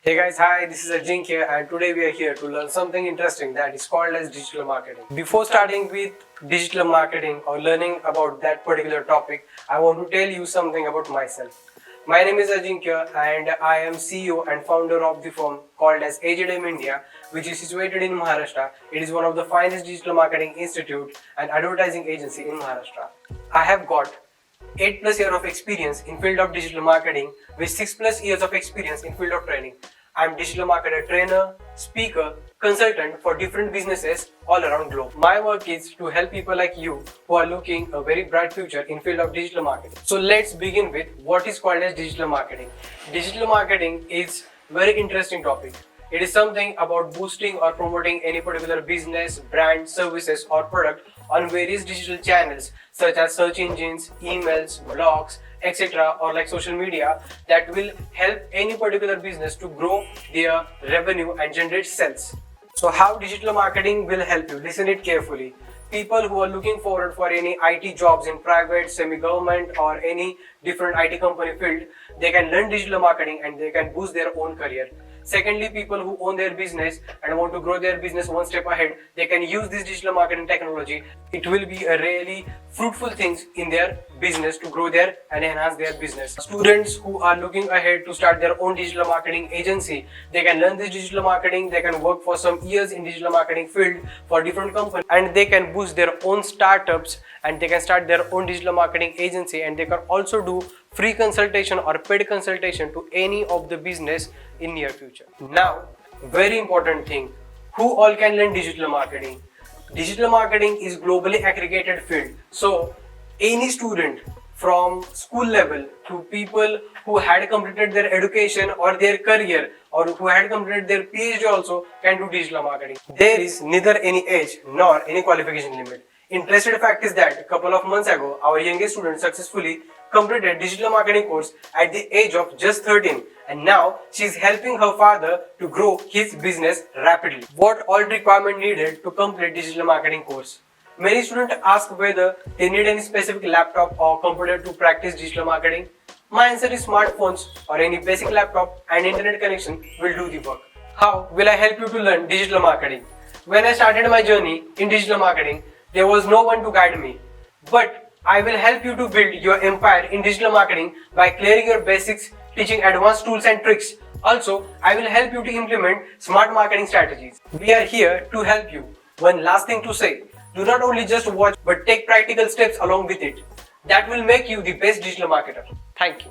Hey guys, hi, this is Ajinkya and today we are here to learn something interesting that is called as digital marketing. Before starting with digital marketing or learning about that particular topic, I want to tell you something about myself. My name is Ajinkya and I am CEO and founder of the firm called as AJDM India, which is situated in Maharashtra. It is one of the finest digital marketing institute and advertising agency in Maharashtra. I have got 8 plus years of experience in field of digital marketing with 6 plus years of experience in field of training. I am digital marketer trainer, speaker, consultant for different businesses all around globe. My work is to help people like you who are looking a very bright future in field of digital marketing. So let's begin with what is called as digital marketing. Digital marketing is very interesting topic. It is something about boosting or promoting any particular business, brand, services or product on various digital channels such as search engines, emails, blogs, etc. or like social media that will help any particular business to grow their revenue and generate sales. So how digital marketing will help you? Listen it carefully. People who are looking forward for any IT jobs in private, semi-government or any different IT company field, they can learn digital marketing and they can boost their own career. Secondly, people who own their business and want to grow their business one step ahead, they can use this digital marketing technology. It will be a really fruitful things in their business to grow their and enhance their business. Students who are looking ahead to start their own digital marketing agency, they can learn this digital marketing, they can work for some years in digital marketing field for different companies and they can boost their own startups and they can start their own digital marketing agency and they can also do free consultation or paid consultation to any of the business in near future. Now, very important thing, who all can learn digital marketing? Digital marketing is globally aggregated field. So any student from school level to people who had completed their education or their career or who had completed their PhD also can do digital marketing. There is neither any age nor any qualification limit. Interesting fact is that a couple of months ago, our youngest student successfully completed digital marketing course at the age of just 13 and now she is helping her father to grow his business rapidly. What all requirement needed to complete digital marketing course? Many students ask whether they need any specific laptop or computer to practice digital marketing. My answer is smartphones or any basic laptop and internet connection will do the work. How will I help you to learn digital marketing? When I started my journey in digital marketing, there was no one to guide me. But I will help you to build your empire in digital marketing by clearing your basics, teaching advanced tools and tricks. Also, I will help you to implement smart marketing strategies. We are here to help you. One last thing to say, do not only just watch but take practical steps along with it. That will make you the best digital marketer. Thank you.